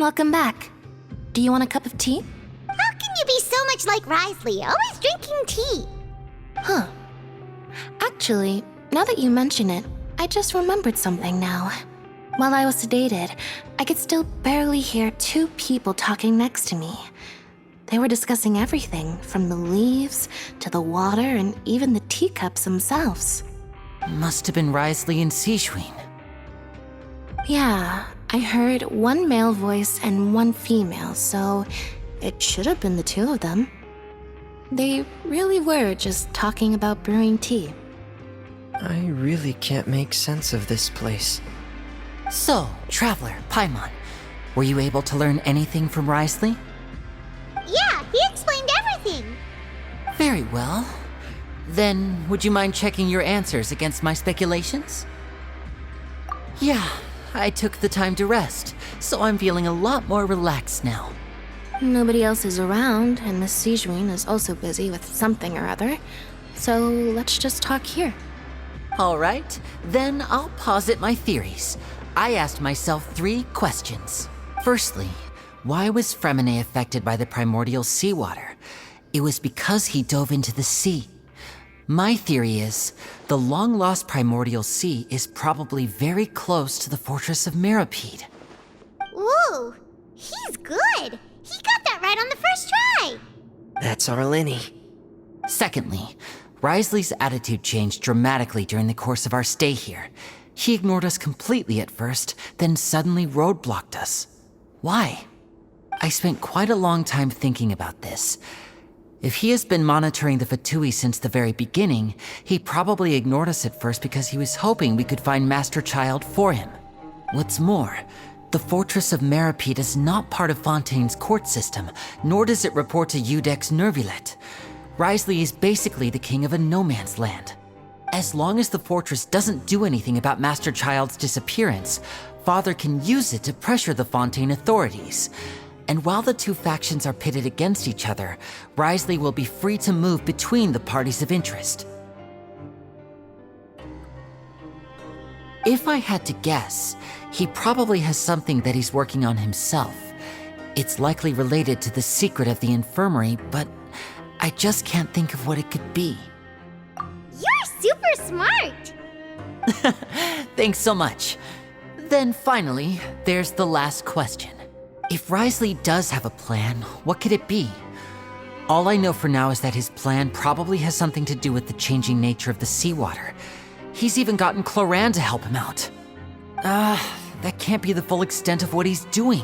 Welcome back. Do you want a cup of tea? How can you be so much like Risley, always drinking tea? Huh. Actually, now that you mention it, I just remembered something now. While I was sedated, I could still barely hear two people talking next to me. They were discussing everything, from the leaves to the water and even the teacups themselves. Must have been Risley and Sishween. Yeah, I heard one male voice and one female, so it should have been the two of them. They really were just talking about brewing tea. I really can't make sense of this place. So, Traveler, Paimon, were you able to learn anything from Risley? Yeah, he explained everything. Very well. Then, would you mind checking your answers against my speculations? Yeah, I took the time to rest, so I'm feeling a lot more relaxed now. Nobody else is around, and Miss Sijwin is also busy with something or other, so let's just talk here. All right, then I'll posit my theories. I asked myself 3 questions. Firstly, why was Fremine affected by the primordial seawater? It was because he dove into the sea. My theory is, the long-lost primordial sea is probably very close to the fortress of Mirapede. Ooh, he's good. He got that right on the first try. That's our Linny. Secondly, Risley's attitude changed dramatically during the course of our stay here. He ignored us completely at first, then suddenly roadblocked us. Why? I spent quite a long time thinking about this. If he has been monitoring the Fatui since the very beginning, he probably ignored us at first because he was hoping we could find Master Child for him. What's more, the Fortress of Mirapede is not part of Fontaine's court system, nor does it report to Udex Nervulet. Risley is basically the king of a no-man's land. As long as the fortress doesn't do anything about Master Child's disappearance, Father can use it to pressure the Fontaine authorities. And while the two factions are pitted against each other, Risley will be free to move between the parties of interest. If I had to guess, he probably has something that he's working on himself. It's likely related to the secret of the infirmary, but I just can't think of what it could be. You're super smart. Thanks so much. Then finally, there's the last question. If Risley does have a plan, what could it be? All I know for now is that his plan probably has something to do with the changing nature of the seawater. He's even gotten Cloran to help him out. That can't be the full extent of what he's doing.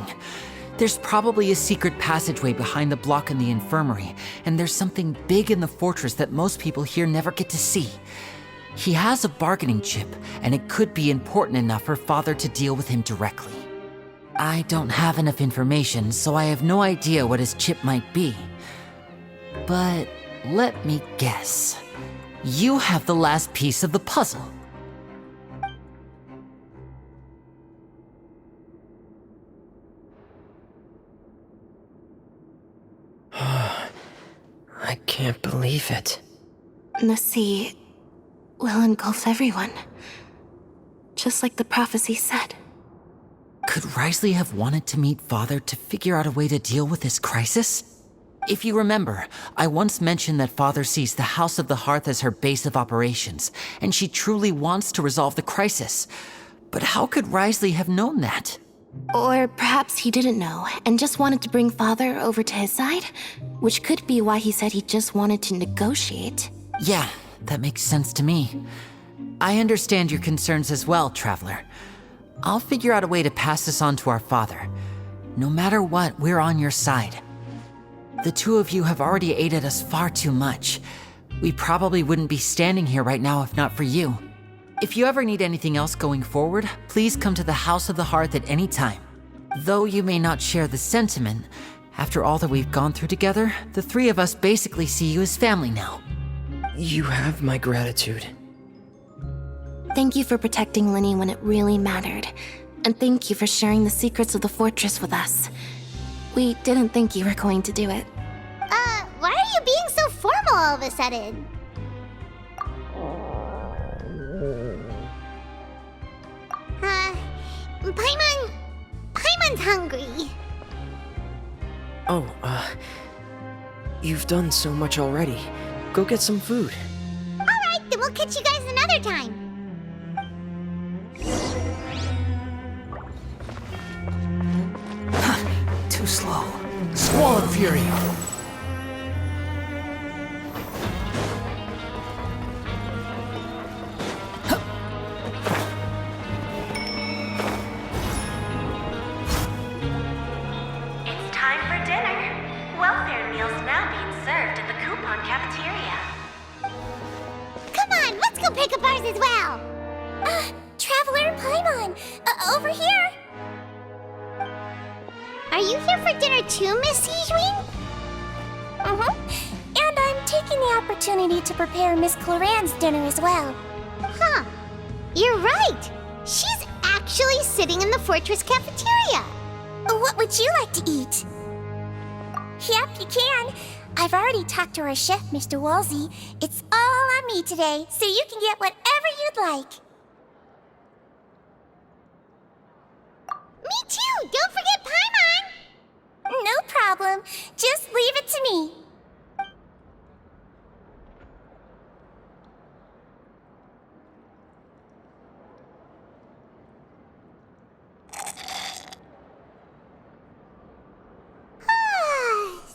There's probably a secret passageway behind the block in the infirmary, and there's something big in the fortress that most people here never get to see. He has a bargaining chip, and it could be important enough for Father to deal with him directly. I don't have enough information, so I have no idea what his chip might be. But let me guess. You have the last piece of the puzzle. I can't believe it. The sea will engulf everyone, just like the prophecy said. Could Risley have wanted to meet Father to figure out a way to deal with this crisis? If you remember, I once mentioned that Father sees the House of the Hearth as her base of operations, and she truly wants to resolve the crisis. But how could Risley have known that? Or perhaps he didn't know and just wanted to bring Father over to his side, which could be why he said he just wanted to negotiate. Yeah, that makes sense to me. I understand your concerns as well, Traveler. I'll figure out a way to pass this on to our father. No matter what, we're on your side. The two of you have already aided us far too much. We probably wouldn't be standing here right now if not for you. If you ever need anything else going forward, please come to the House of the Hearth at any time. Though you may not share the sentiment, after all that we've gone through together, the 3 of us basically see you as family now. You have my gratitude. Thank you for protecting Linny when it really mattered, and thank you for sharing the secrets of the fortress with us. We didn't think you were going to do it. Why are you being so formal all of a sudden? Paimon's hungry. Oh, you've done so much already. Go get some food. Alright, then we'll catch you guys another time. Too slow. Squall of Fury! It's time for dinner. Welfare meals now being served at the coupon cafeteria. Come on, let's go pick up ours as well. Traveler Paimon, over here. Are you here for dinner too, Miss Sijwin? And I'm taking the opportunity to prepare Miss Cloran's dinner as well. Huh. You're right. She's actually sitting in the fortress cafeteria. What would you like to eat? Yep, you can. I've already talked to our chef, Mr. Wolsey. It's all on me today, so you can get whatever you'd like. Me too! Don't forget Paimon! No problem. Just leave it to me.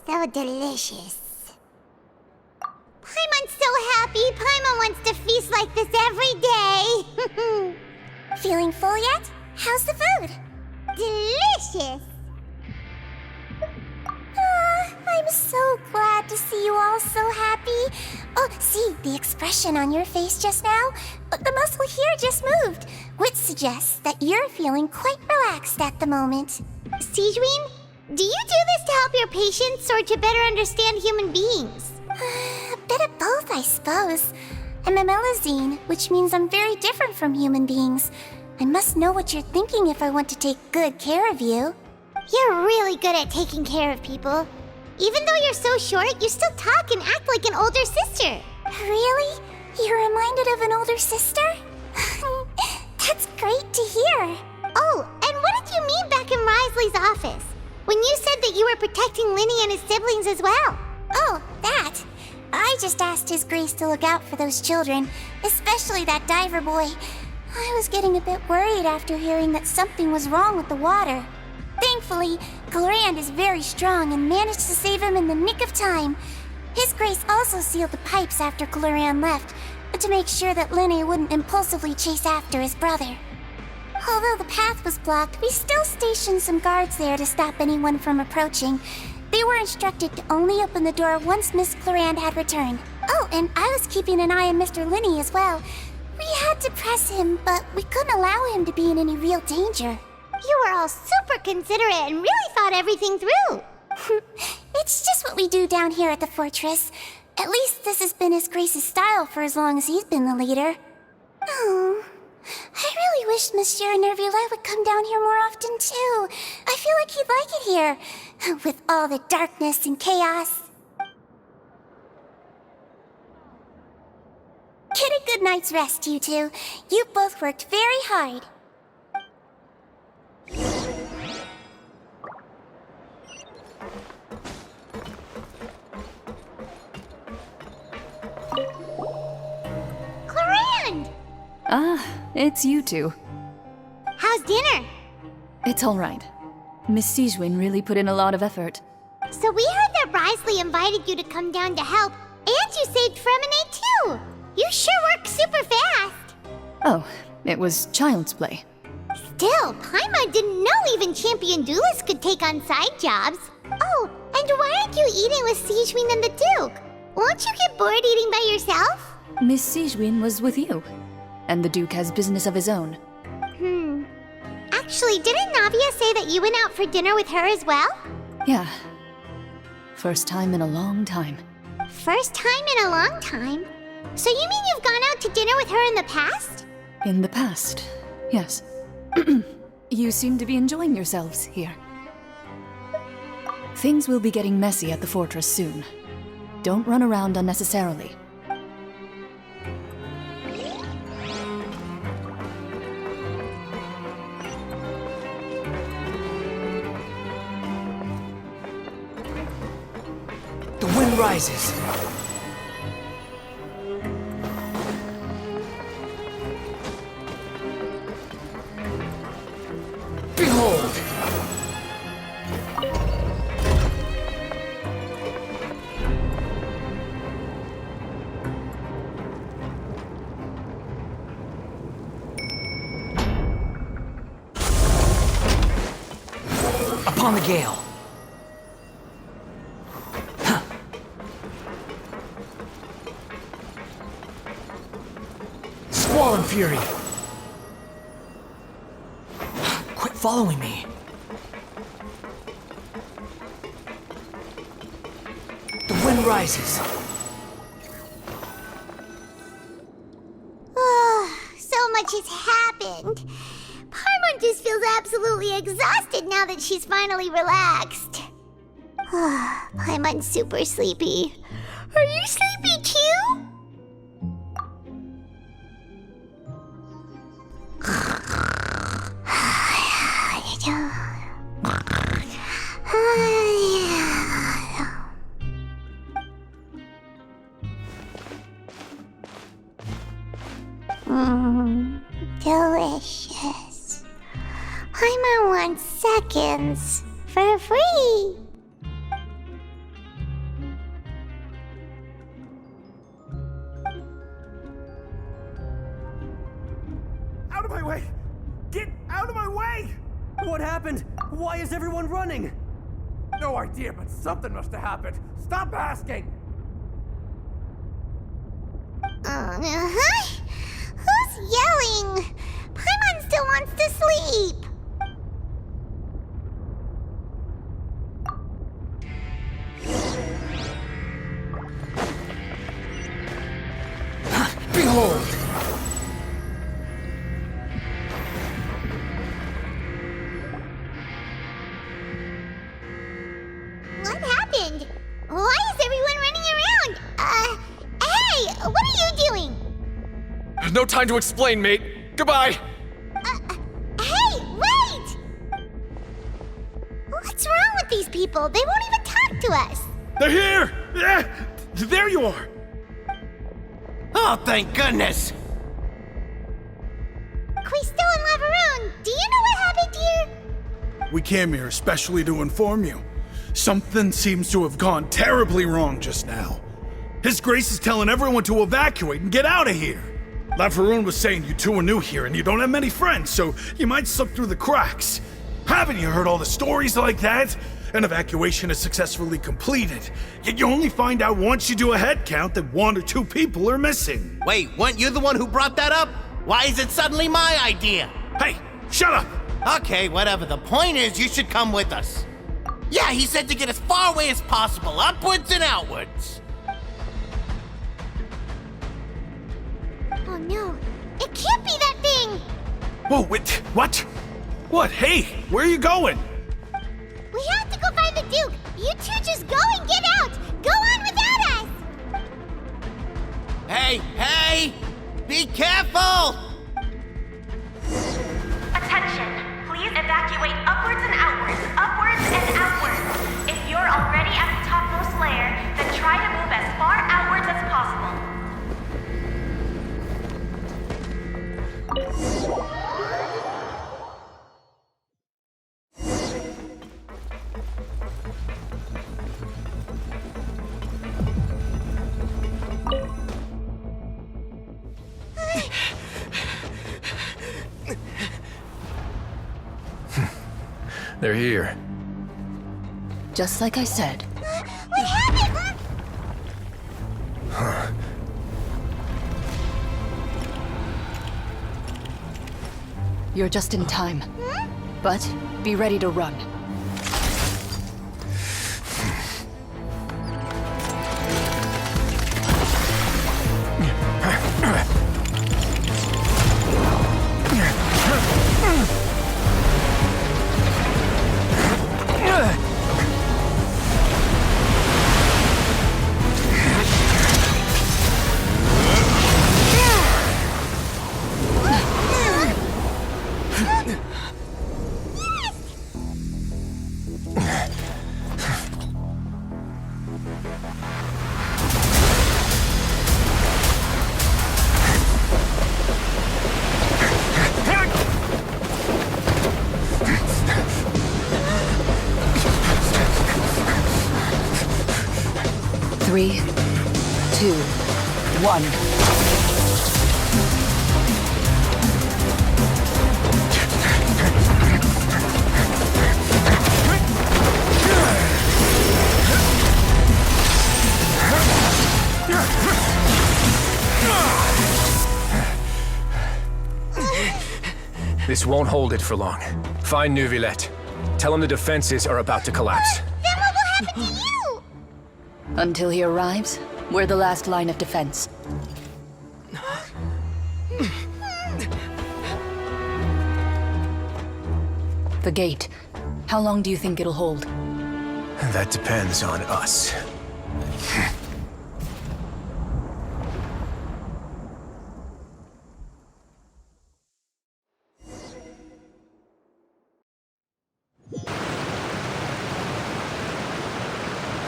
So delicious. Paimon's so happy. Paimon wants to feast like this every day. Feeling full yet? How's the food? Delicious. I'm so glad to see you all so happy. Oh, see, the expression on your face just now? The muscle here just moved, which suggests that you're feeling quite relaxed at the moment. Sijwin, do you do this to help your patients or to better understand human beings? A bit of both, I suppose. I'm a Melazine, which means I'm very different from human beings. I must know what you're thinking if I want to take good care of you. You're really good at taking care of people. Even though you're so short, you still talk and act like an older sister. Really? You're reminded of an older sister? That's great to hear. Oh, and what did you mean back in Risley's office? When you said that you were protecting Linny and his siblings as well. Oh, that. I just asked His Grace to look out for those children, especially that diver boy. I was getting a bit worried after hearing that something was wrong with the water. Thankfully, Cloran is very strong and managed to save him in the nick of time. His Grace also sealed the pipes after Cloran left, to make sure that Linny wouldn't impulsively chase after his brother. Although the path was blocked, we still stationed some guards there to stop anyone from approaching. They were instructed to only open the door once Miss Cloran had returned. Oh, and I was keeping an eye on Mr. Linny as well. We had to press him, but we couldn't allow him to be in any real danger. You were all super considerate and really thought everything through. It's just what we do down here at the fortress. At least this has been His Grace's style for as long as he's been the leader. Oh, I really wish Monsieur Nervula would come down here more often too. I feel like he'd like it here, with all the darkness and chaos. Get a good night's rest, you two. You both worked very hard. Cloran! Ah, it's you two. How's dinner? It's all right. Miss Sijwin really put in a lot of effort. So we heard that Risley invited you to come down to help, and you saved Fremonade too. You sure work super fast. Oh, it was child's play. Still, Paimon didn't know even champion duelists could take on side jobs. Oh, and why aren't you eating with Sijwin and the Duke? Won't you get bored eating by yourself? Miss Sijwin was with you, and the Duke has business of his own. Actually, didn't Navia say that you went out for dinner with her as well? Yeah. First time in a long time. First time in a long time? So you mean you've gone out to dinner with her in the past? In the past, yes. You seem to be enjoying yourselves here. Things will be getting messy at the fortress soon. Don't run around unnecessarily. rises. Behold! Upon the gale. Squall and fury. Quit following me. The wind rises. So much has happened. Paimon just feels absolutely exhausted now that she's finally relaxed. Paimon's super sleepy. Are you sleepy too? Delicious. Paimon wants seconds for free. Out of my way! Get out of my way! What happened? Why is everyone running? No idea, but something must have happened. Stop asking! Uh-huh. Who's yelling? Paimon still wants to sleep. Behold! What happened? Why is everyone running around? Hey, what are you doing? No time to explain, mate. Goodbye! Hey, wait! What's wrong with these people? They won't even talk to us. They're here! Yeah, there you are! Oh, thank goodness! Quisto and Lavaroon, do you know what happened here? We came here especially to inform you. Something seems to have gone terribly wrong just now. His Grace is telling everyone to evacuate and get out of here. Lavaroon was saying you two are new here and you don't have many friends, so you might slip through the cracks. Haven't you heard all the stories like that? An evacuation is successfully completed, yet you only find out once you do a head count that 1 or 2 people are missing. Wait, weren't you the one who brought that up? Why is it suddenly my idea? Hey, shut up! Okay, whatever. The point is, you should come with us. Yeah, he said to get as far away as possible, upwards and outwards. Oh no, it can't be that thing! Whoa, wait, what? What? Hey, where are you going? We have to go find the Duke! You two just go and get out! Go on without us! Hey, hey! Be careful! Attention! Please evacuate upwards and outwards, upwards and outwards. If you're already at the topmost layer, then try to move as far outwards as possible. They're here. Just like I said. What happened? You're just in time. But be ready to run. 3, 2, 1. This won't hold it for long. Find Neuvillette. Tell him the defenses are about to collapse. Then what will happen to you? Until he arrives, we're the last line of defense. The gate. How long do you think it'll hold? That depends on us.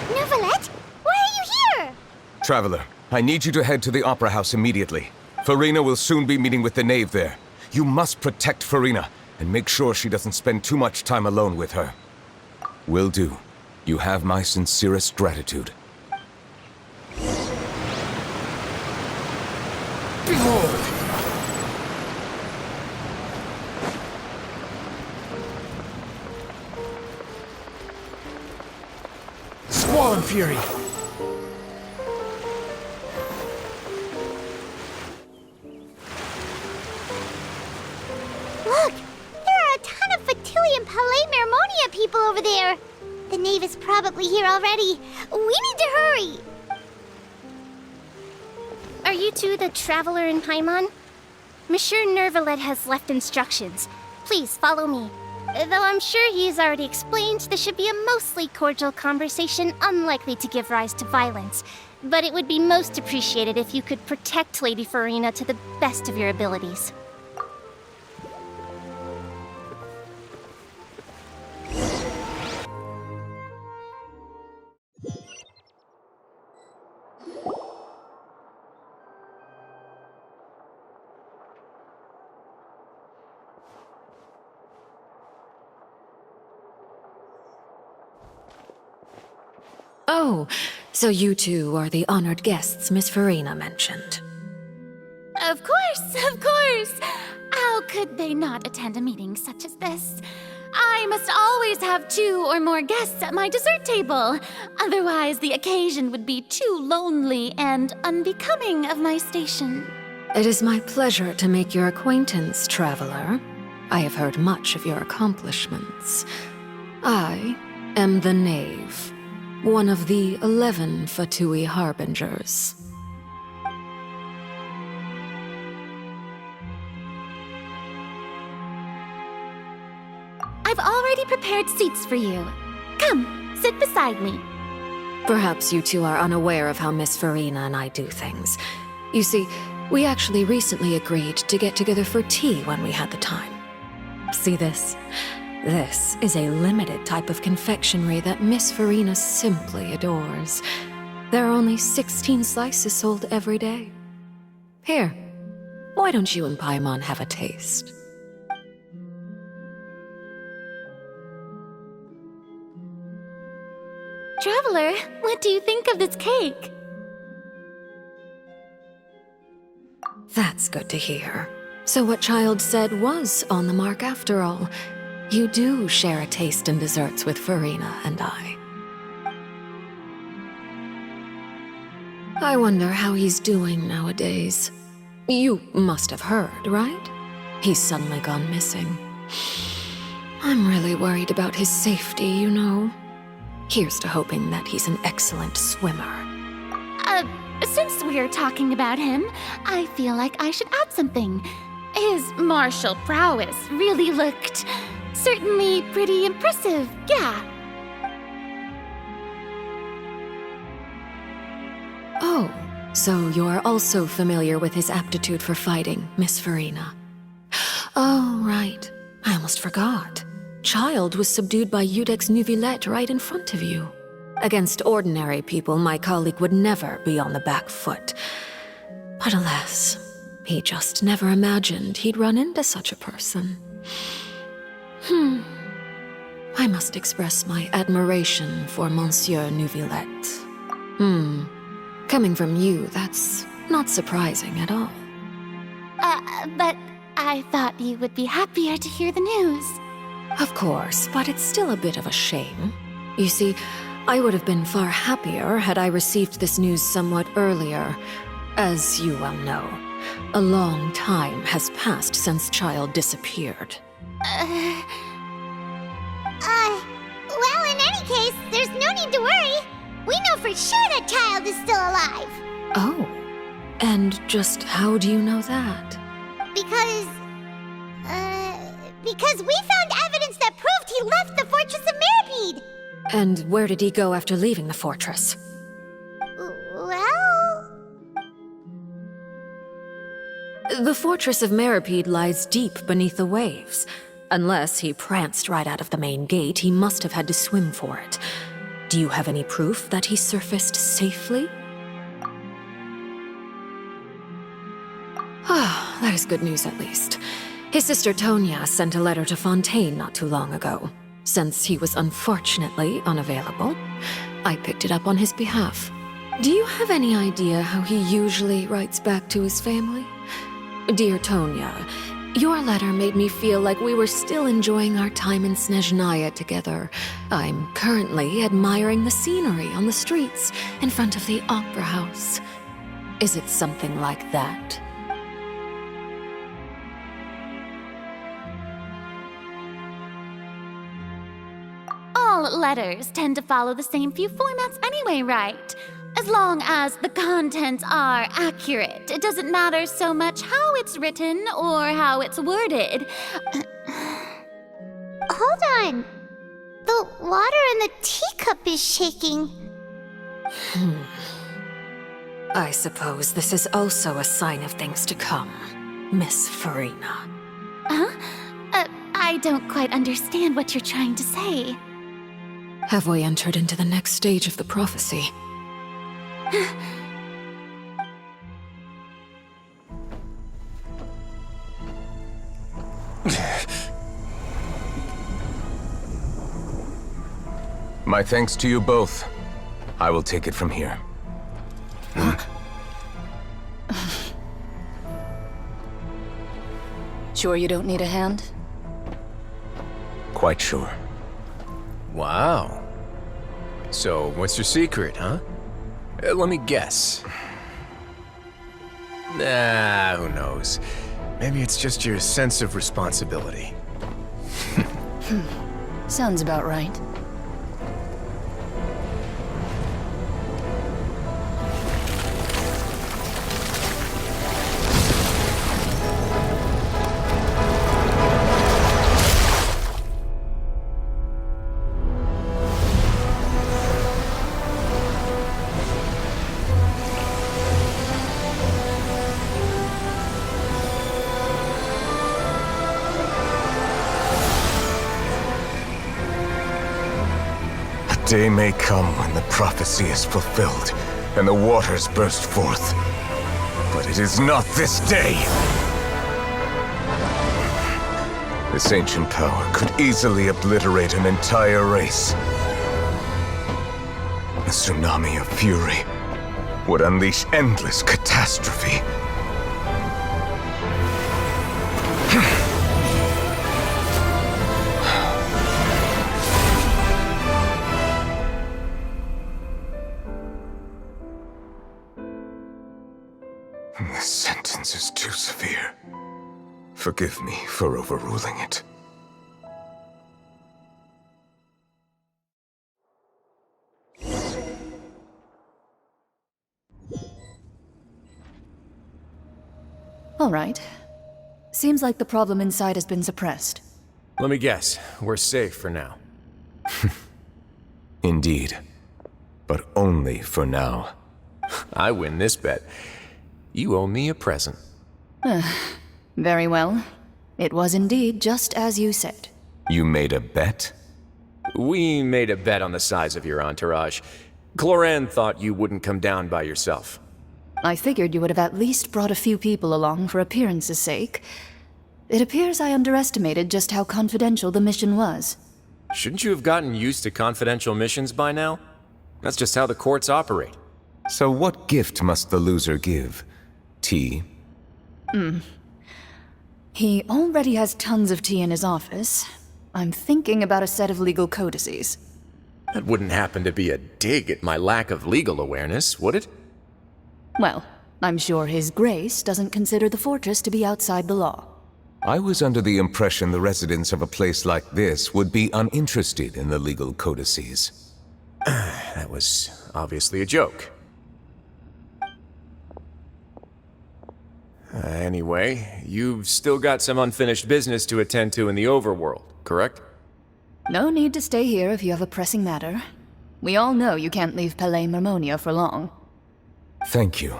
Neuvillette, why are you here? Traveler, I need you to head to the Opera House immediately. Farina will soon be meeting with the knave there. You must protect Farina, and make sure she doesn't spend too much time alone with her. Will do. You have my sincerest gratitude. Behold! Squall and Fury! Look! There are a ton of Fatui and Palais Mermonia people over there! The knave is probably here already. We need to hurry! Are you two the Traveler in Paimon? Monsieur Neuvillette has left instructions. Please follow me. Though I'm sure he's already explained, this should be a mostly cordial conversation, unlikely to give rise to violence. But it would be most appreciated if you could protect Lady Farina to the best of your abilities. Oh, so you two are the honored guests Miss Farina mentioned. Of course! How could they not attend a meeting such as this? I must always have 2 or more guests at my dessert table. Otherwise, the occasion would be too lonely and unbecoming of my station. It is my pleasure to make your acquaintance, traveler. I have heard much of your accomplishments. I am the knave, one of the 11 Fatui Harbingers. I've already prepared seats for you. Come, sit beside me. Perhaps you two are unaware of how Miss Farina and I do things. You see, we actually recently agreed to get together for tea when we had the time. See this? This is a limited type of confectionery that Miss Farina simply adores. There are only 16 slices sold every day. Here, why don't you and Paimon have a taste? Traveler, what do you think of this cake? That's good to hear. So what Child said was on the mark after all. You do share a taste in desserts with Farina and I. I wonder how he's doing nowadays. You must have heard, right? He's suddenly gone missing. I'm really worried about his safety, you know. Here's to hoping that he's an excellent swimmer. Since we're talking about him, I feel like I should add something. His martial prowess really looked certainly pretty impressive, yeah. Oh, so you're also familiar with his aptitude for fighting, Miss Farina. Oh, right. I almost forgot. Child was subdued by Iudex Neuvillette right in front of you. Against ordinary people, my colleague would never be on the back foot. But alas, he just never imagined he'd run into such a person. I must express my admiration for Monsieur Neuvillette. Coming from you, that's not surprising at all. But I thought you would be happier to hear the news. Of course, but it's still a bit of a shame. You see, I would have been far happier had I received this news somewhat earlier. As you well know, a long time has passed since Child disappeared. Well, in any case, there's no need to worry. We know for sure that Child is still alive. Oh, and just how do you know that? Because we found evidence that proved he left the Fortress of Mirapede. And where did he go after leaving the fortress? Well... The Fortress of Mirapede lies deep beneath the waves. Unless he pranced right out of the main gate, he must have had to swim for it. Do you have any proof that he surfaced safely? Ah, that is good news at least. His sister Tonya sent a letter to Fontaine not too long ago. Since he was unfortunately unavailable, I picked it up on his behalf. Do you have any idea how he usually writes back to his family? Dear Tonya, your letter made me feel like we were still enjoying our time in Snezhnaya together. I'm currently admiring the scenery on the streets in front of the Opera House. Is it something like that? All letters tend to follow the same few formats anyway, right? As long as the contents are accurate, it doesn't matter so much how it's written or how it's worded. Hold on. The water in the teacup is shaking. I suppose this is also a sign of things to come, Miss Farina. Huh? I don't quite understand what you're trying to say. Have we entered into the next stage of the prophecy? My thanks to you both. I will take it from here. Sure you don't need a hand? Quite sure. Wow. So, what's your secret, huh? Let me guess. Nah, who knows? Maybe it's just your sense of responsibility. Sounds about right. Day may come when the prophecy is fulfilled and the waters burst forth. But it is not this day! This ancient power could easily obliterate an entire race. A tsunami of fury would unleash endless catastrophe. This sentence is too severe. Forgive me for overruling it. All right. Seems like the problem inside has been suppressed. Let me guess, we're safe for now. Indeed. But only for now. I win this bet. You owe me a present. Very well. It was indeed just as you said. You made a bet? We made a bet on the size of your entourage. Cloran thought you wouldn't come down by yourself. I figured you would have at least brought a few people along for appearance's sake. It appears I underestimated just how confidential the mission was. Shouldn't you have gotten used to confidential missions by now? That's just how the courts operate. So what gift must the loser give? Tea? He already has tons of tea in his office. I'm thinking about a set of legal codices. That wouldn't happen to be a dig at my lack of legal awareness, would it? Well, I'm sure His Grace doesn't consider the fortress to be outside the law. I was under the impression the residents of a place like this would be uninterested in the legal codices. That was obviously a joke. Anyway, you've still got some unfinished business to attend to in the overworld, correct? No need to stay here if you have a pressing matter. We all know you can't leave Palais Mermonia for long. Thank you.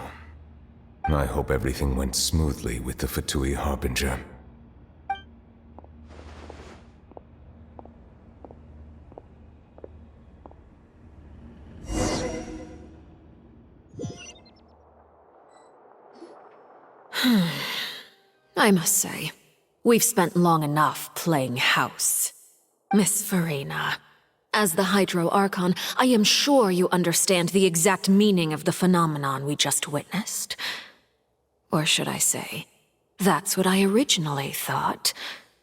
I hope everything went smoothly with the Fatui Harbinger. I must say, we've spent long enough playing house. Miss Farina, as the Hydro Archon, I am sure you understand the exact meaning of the phenomenon we just witnessed. Or should I say, that's what I originally thought.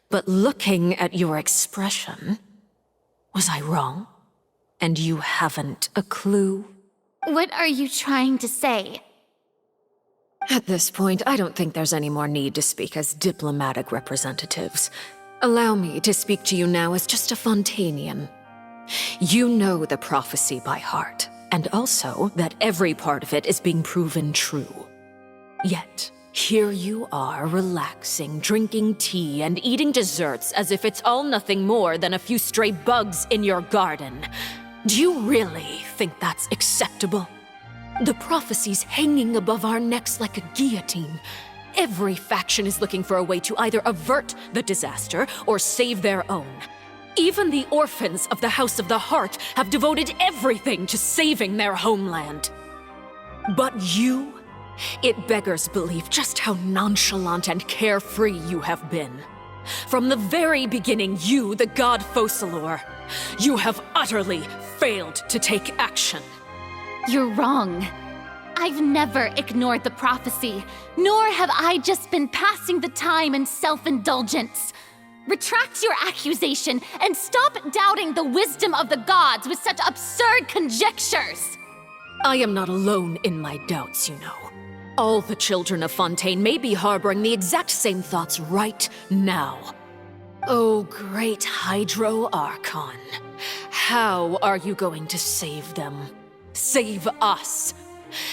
But looking at your expression, was I wrong? And you haven't a clue? What are you trying to say? At this point, I don't think there's any more need to speak as diplomatic representatives. Allow me to speak to you now as just a Fontanian. You know the prophecy by heart, and also that every part of it is being proven true. Yet, here you are relaxing, drinking tea, and eating desserts as if it's all nothing more than a few stray bugs in your garden. Do you really think that's acceptable? The prophecy's hanging above our necks like a guillotine. Every faction is looking for a way to either avert the disaster or save their own. Even the orphans of the House of the Heart have devoted everything to saving their homeland. But you? It beggars belief just how nonchalant and carefree you have been. From the very beginning, you, the god Focalor, you have utterly failed to take action. You're wrong. I've never ignored the prophecy, nor have I just been passing the time in self-indulgence. Retract your accusation and stop doubting the wisdom of the gods with such absurd conjectures. I am not alone in my doubts, you know. All the children of Fontaine may be harboring the exact same thoughts right now. Oh, great Hydro Archon. How are you going to save them? Save us?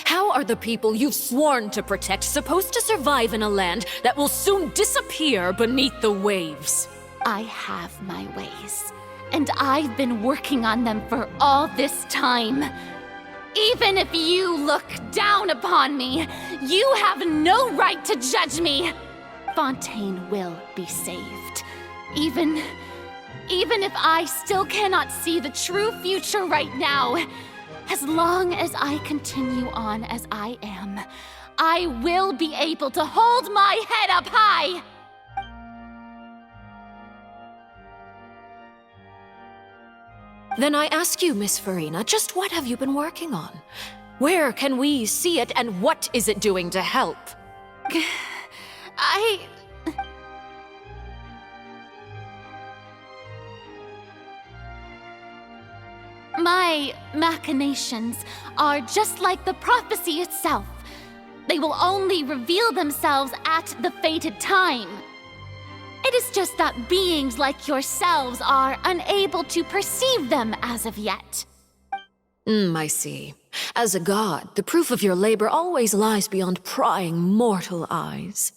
How are the people you've sworn to protect supposed to survive in a land that will soon disappear beneath the waves? I have my ways, and I've been working on them for all this time. Even if you look down upon me, you have no right to judge me. Fontaine will be saved. Even if I still cannot see the true future right now, as long as I continue on as I am, I will be able to hold my head up high! Then I ask you, Miss Farina, just what have you been working on? Where can we see it, and what is it doing to help? My machinations are just like the prophecy itself. They will only reveal themselves at the fated time. It is just that beings like yourselves are unable to perceive them as of yet. I see. As a god, the proof of your labor always lies beyond prying mortal eyes.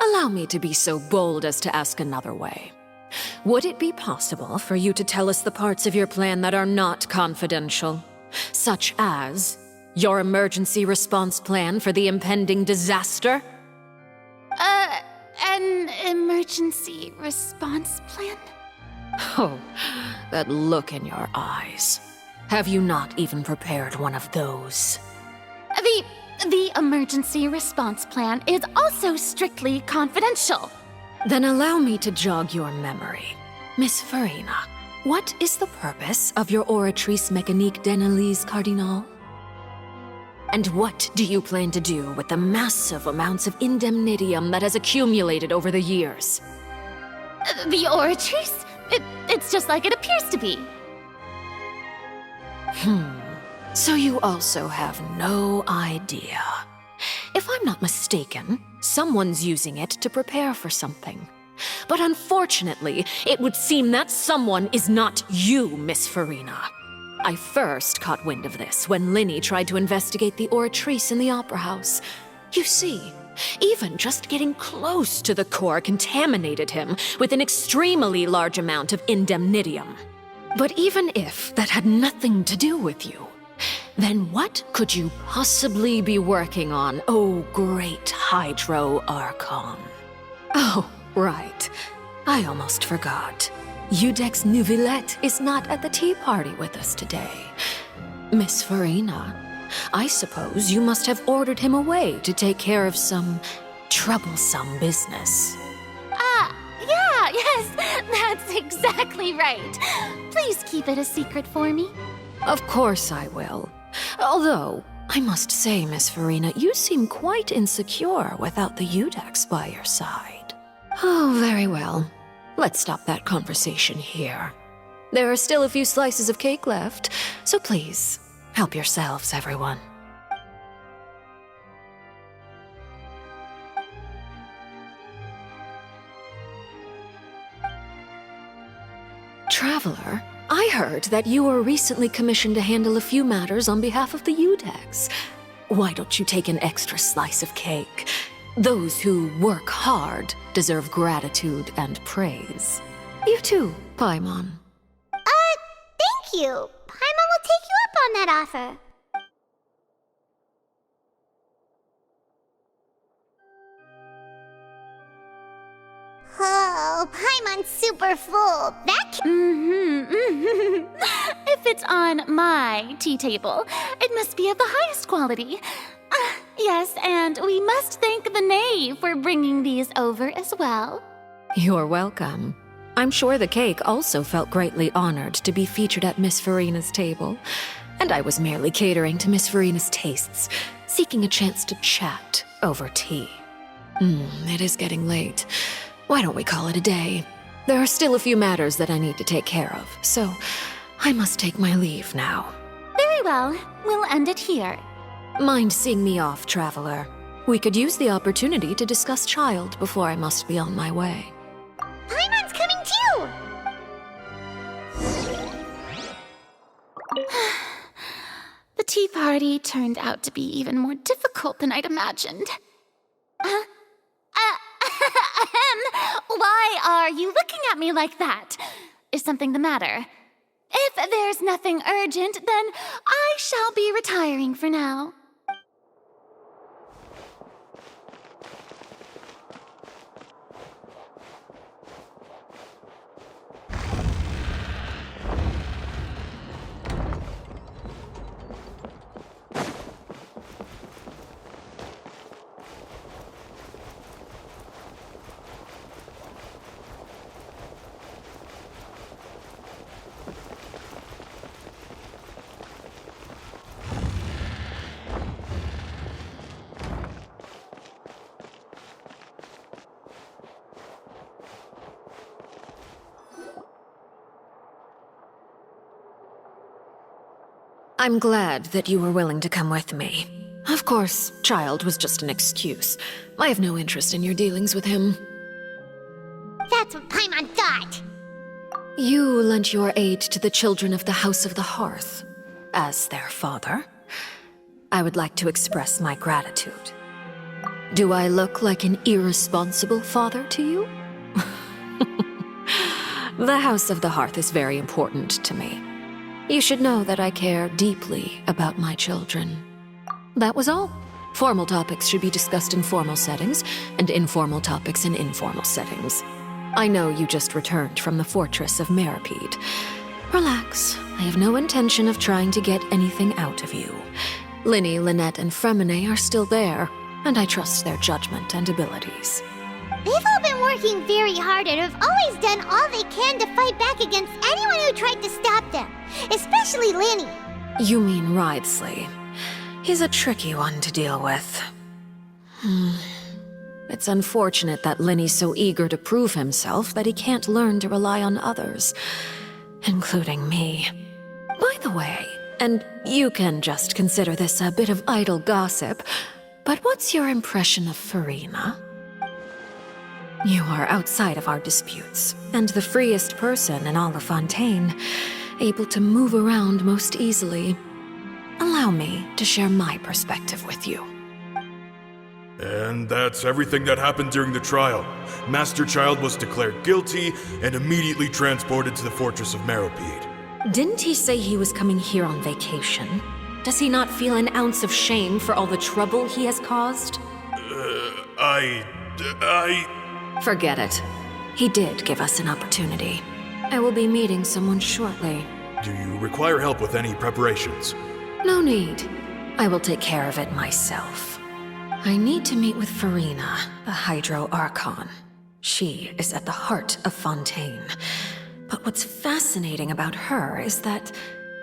Allow me to be so bold as to ask another way. Would it be possible for you to tell us the parts of your plan that are not confidential? Such as your emergency response plan for the impending disaster? An emergency response plan? Oh, that look in your eyes. Have you not even prepared one of those? The emergency response plan is also strictly confidential. Then allow me to jog your memory. Miss Farina, what is the purpose of your oratrice mécanique d'analyse, Cardinal? And what do you plan to do with the massive amounts of indemnitium that has accumulated over the years? The oratrice? It's just like it appears to be. So you also have no idea. If I'm not mistaken, someone's using it to prepare for something. But unfortunately, it would seem that someone is not you, Miss Farina. I first caught wind of this when Linny tried to investigate the oratrice in the Opera House. You see, even just getting close to the core contaminated him with an extremely large amount of indemnitium. But even if that had nothing to do with you, then what could you possibly be working on, oh great Hydro Archon? Oh, right. I almost forgot. Udex Neuvillette is not at the tea party with us today. Miss Farina, I suppose you must have ordered him away to take care of some troublesome business. Yes, that's exactly right. Please keep it a secret for me. Of course I will. Although, I must say, Miss Farina, you seem quite insecure without the Udex by your side. Oh, very well. Let's stop that conversation here. There are still a few slices of cake left, so please, help yourselves, everyone. Traveler, I heard that you were recently commissioned to handle a few matters on behalf of the Udex. Why don't you take an extra slice of cake? Those who work hard deserve gratitude and praise. You too, Paimon. Thank you. Paimon will take you up on that offer. Oh, Paimon's super full. If it's on my tea table, it must be of the highest quality. Yes, and we must thank the knave for bringing these over as well. You're welcome. I'm sure the cake also felt greatly honored to be featured at Miss Farina's table, and I was merely catering to Miss Farina's tastes, seeking a chance to chat over tea. It is getting late. Why don't we call it a day? There are still a few matters that I need to take care of, so I must take my leave now. Very well. We'll end it here. Mind seeing me off, Traveler? We could use the opportunity to discuss Child before I must be on my way. Paimon's coming too! The tea party turned out to be even more difficult than I'd imagined. Why are you looking at me like that? Is something the matter? If there's nothing urgent, then I shall be retiring for now. I'm glad that you were willing to come with me. Of course, Child was just an excuse. I have no interest in your dealings with him. That's what Paimon thought. You lent your aid to the children of the House of the Hearth. As their father, I would like to express my gratitude. Do I look like an irresponsible father to you? The House of the Hearth is very important to me. You should know that I care deeply about my children. That was all. Formal topics should be discussed in formal settings, and informal topics in informal settings. I know you just returned from the fortress of Meripede. Relax. I have no intention of trying to get anything out of you. Linny, Lynette, and Fremine are still there, and I trust their judgment and abilities. They've all been working very hard and have always done all they can to fight back against anyone who tried to stop them, especially Linny. You mean Wriothesley. He's a tricky one to deal with. It's unfortunate that Linny's so eager to prove himself that he can't learn to rely on others, including me. By the way, and you can just consider this a bit of idle gossip, but what's your impression of Furina? You are outside of our disputes, and the freest person in all of Fontaine, able to move around most easily. Allow me to share my perspective with you. And that's everything that happened during the trial. Master Child was declared guilty and immediately transported to the Fortress of Meropide. Didn't he say he was coming here on vacation? Does he not feel an ounce of shame for all the trouble he has caused? Forget it. He did give us an opportunity. I will be meeting someone shortly. Do you require help with any preparations? No need. I will take care of it myself. I need to meet with Furina, the Hydro Archon. She is at the heart of Fontaine. But what's fascinating about her is that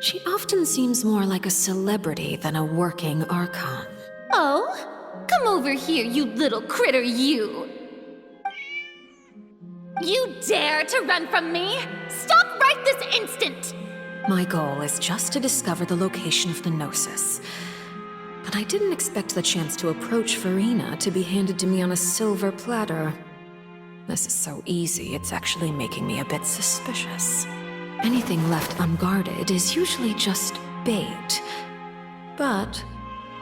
she often seems more like a celebrity than a working Archon. Oh? Come over here, you little critter, you! You dare to run from me? Stop right this instant! My goal is just to discover the location of the Gnosis. But I didn't expect the chance to approach Furina to be handed to me on a silver platter. This is so easy, it's actually making me a bit suspicious. Anything left unguarded is usually just bait. But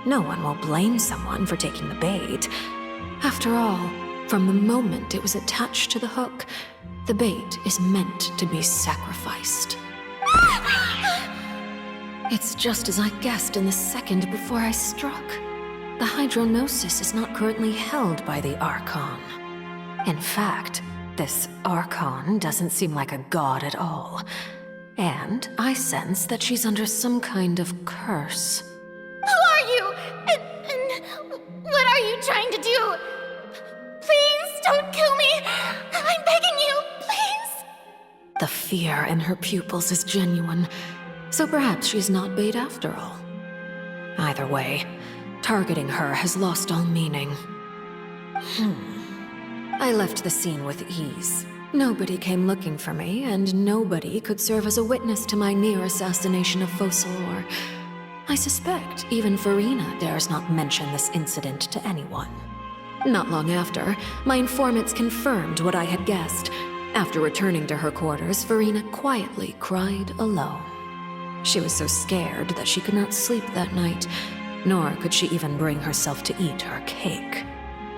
no one will blame someone for taking the bait. After all, from the moment it was attached to the hook, the bait is meant to be sacrificed. It's just as I guessed in the second before I struck. The Hydronosis is not currently held by the Archon. In fact, this Archon doesn't seem like a god at all. And I sense that she's under some kind of curse. Who are you? And what are you trying to do? Please don't kill me! I'm begging you, please! The fear in her pupils is genuine, so perhaps she's not bait after all. Either way, targeting her has lost all meaning. I left the scene with ease. Nobody came looking for me, and nobody could serve as a witness to my near assassination of Focalor. I suspect even Furina dares not mention this incident to anyone. Not long after, my informants confirmed what I had guessed. After returning to her quarters, Furina quietly cried alone. She was so scared that she could not sleep that night, nor could she even bring herself to eat her cake.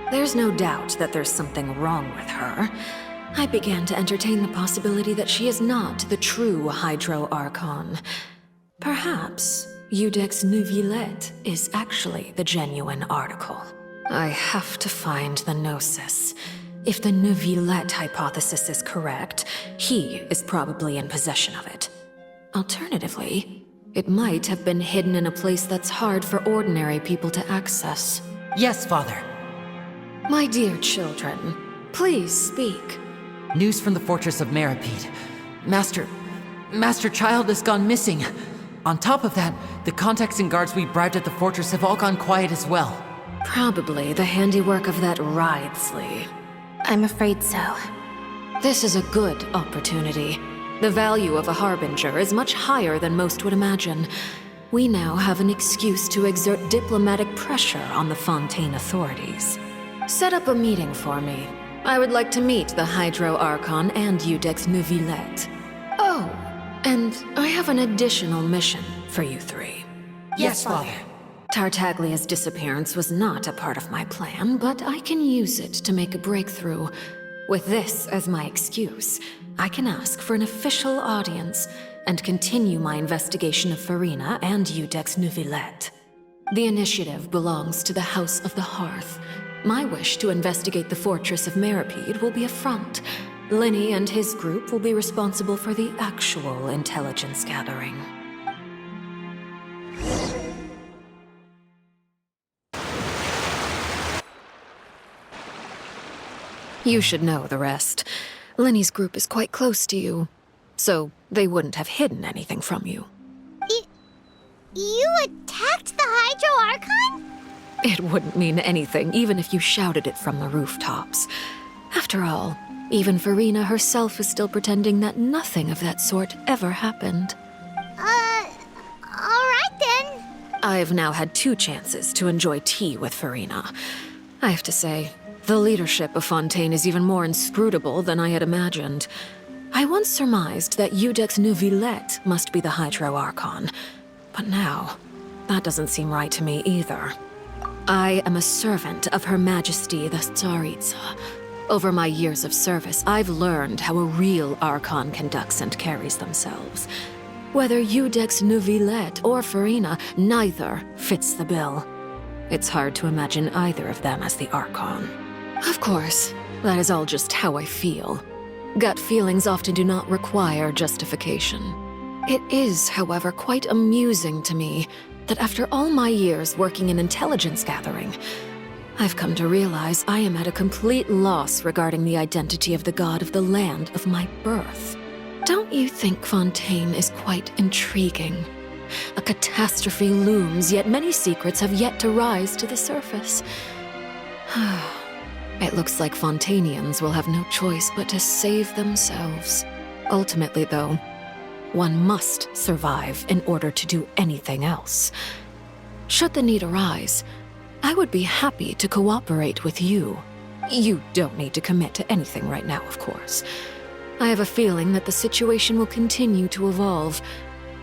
There's no doubt that there's something wrong with her. I began to entertain the possibility that she is not the true Hydro Archon. Perhaps Iudex Neuvillette is actually the genuine article. I have to find the Gnosis. If the Neuvillette hypothesis is correct, he is probably in possession of it. Alternatively, it might have been hidden in a place that's hard for ordinary people to access. Yes, Father. My dear children, please speak. News from the Fortress of Meropide. Master Child has gone missing. On top of that, the contacts and guards we bribed at the fortress have all gone quiet as well. Probably the handiwork of that Wriothesley. I'm afraid so. This is a good opportunity. The value of a Harbinger is much higher than most would imagine. We now have an excuse to exert diplomatic pressure on the Fontaine authorities. Set up a meeting for me. I would like to meet the Hydro Archon and Iudex Neuvillette. Oh, and I have an additional mission for you three. Yes, Father. Tartaglia's disappearance was not a part of my plan, but I can use it to make a breakthrough. With this as my excuse, I can ask for an official audience and continue my investigation of Furina and Iudex Neuvillette. The initiative belongs to the House of the Hearth. My wish to investigate the Fortress of Meropide will be a front. Linny and his group will be responsible for the actual intelligence gathering. You should know the rest. Lenny's group is quite close to you, so they wouldn't have hidden anything from you. You attacked the Hydro Archon? It wouldn't mean anything, even if you shouted it from the rooftops. After all, even Farina herself is still pretending that nothing of that sort ever happened. Alright then. I've now had 2 chances to enjoy tea with Farina. I have to say, the leadership of Fontaine is even more inscrutable than I had imagined. I once surmised that Iudex Neuvillette must be the Hydro Archon, but now, that doesn't seem right to me either. I am a servant of Her Majesty the Tsaritsa. Over my years of service, I've learned how a real Archon conducts and carries themselves. Whether Iudex Neuvillette or Farina, neither fits the bill. It's hard to imagine either of them as the Archon. Of course, that is all just how I feel. Gut feelings often do not require justification. It is, however, quite amusing to me that after all my years working in intelligence gathering, I've come to realize I am at a complete loss regarding the identity of the god of the land of my birth. Don't you think Fontaine is quite intriguing? A catastrophe looms, yet many secrets have yet to rise to the surface. It looks like Fontainians will have no choice but to save themselves. Ultimately, though, one must survive in order to do anything else. Should the need arise, I would be happy to cooperate with you. You don't need to commit to anything right now, of course. I have a feeling that the situation will continue to evolve,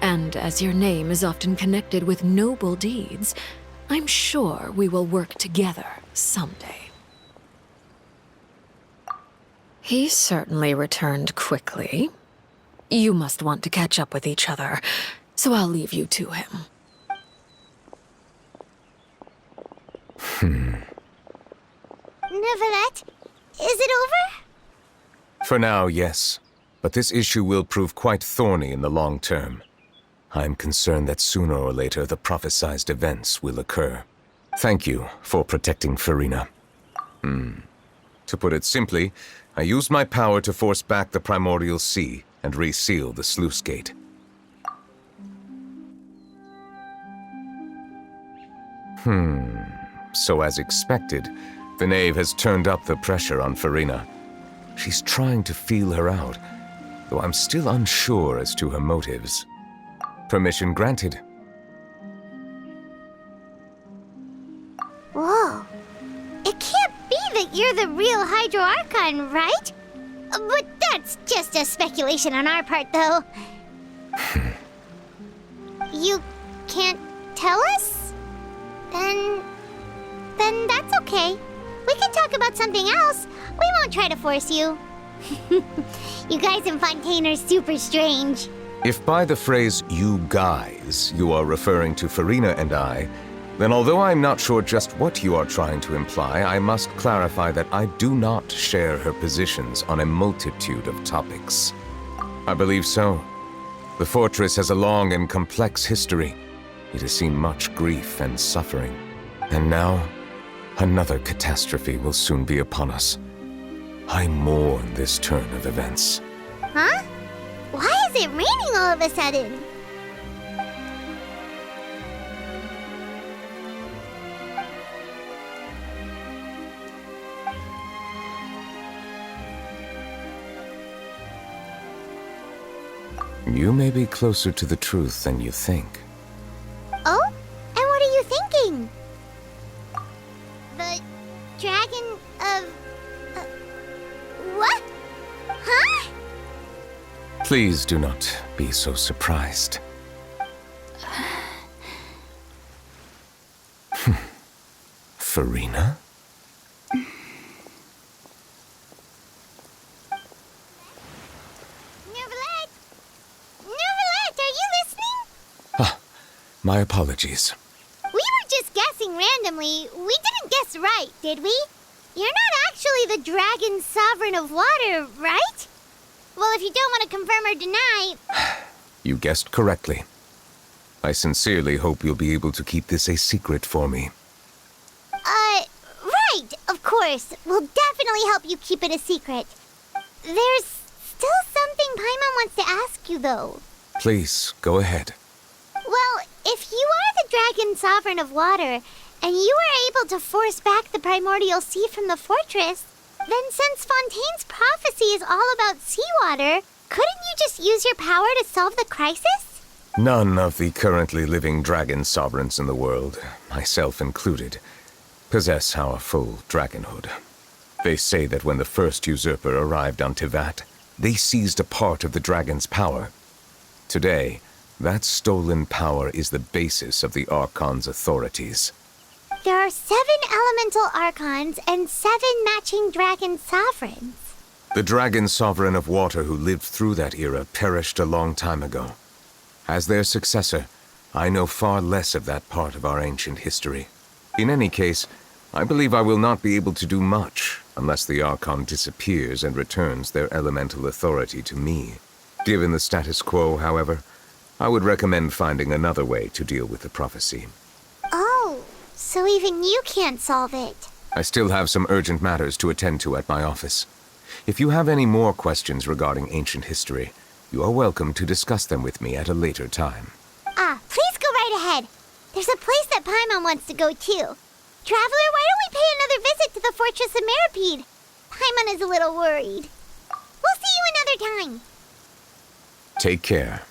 and as your name is often connected with noble deeds, I'm sure we will work together someday. He certainly returned quickly. You must want to catch up with each other, so I'll leave you to him. Neuvillette, is it over? For now, yes. But this issue will prove quite thorny in the long term. I'm concerned that sooner or later the prophesized events will occur. Thank you for protecting Farina. To put it simply, I used my power to force back the Primordial Sea and reseal the sluice gate. So as expected, the knave has turned up the pressure on Farina. She's trying to feel her out, though I'm still unsure as to her motives. Permission granted. Whoa. It can't be that you're the real Hydro Archon, right? But that's just a speculation on our part, though. You can't tell us? Then that's okay. We can talk about something else. We won't try to force you. You guys in Fontaine are super strange. If by the phrase, you guys, you are referring to Farina and I, then although I'm not sure just what you are trying to imply, I must clarify that I do not share her positions on a multitude of topics. I believe so. The fortress has a long and complex history. It has seen much grief and suffering. And now, another catastrophe will soon be upon us. I mourn this turn of events. Huh? Why is it raining all of a sudden? You may be closer to the truth than you think. Oh? And what are you thinking? The dragon of... what? Huh? Please do not be so surprised. Farina? My apologies. We were just guessing randomly. We didn't guess right, did we? You're not actually the dragon sovereign of water, right? Well, if you don't want to confirm or deny... You guessed correctly. I sincerely hope you'll be able to keep this a secret for me. Right, of course. We'll definitely help you keep it a secret. There's still something Paimon wants to ask you, though. Please, go ahead. Well, if you are the Dragon Sovereign of Water, and you were able to force back the primordial sea from the fortress, then since Fontaine's prophecy is all about seawater, couldn't you just use your power to solve the crisis? None of the currently living dragon sovereigns in the world, myself included, possess our full dragonhood. They say that when the first usurper arrived on Tivat, they seized a part of the dragon's power. Today, that stolen power is the basis of the Archon's authorities. There are 7 elemental Archons and 7 matching dragon sovereigns. The dragon sovereign of water who lived through that era perished a long time ago. As their successor, I know far less of that part of our ancient history. In any case, I believe I will not be able to do much unless the Archon disappears and returns their elemental authority to me. Given the status quo, however, I would recommend finding another way to deal with the prophecy. Oh, so even you can't solve it. I still have some urgent matters to attend to at my office. If you have any more questions regarding ancient history, you are welcome to discuss them with me at a later time. Please go right ahead. There's a place that Paimon wants to go too. Traveler, why don't we pay another visit to the Fortress of Meropide? Paimon is a little worried. We'll see you another time. Take care.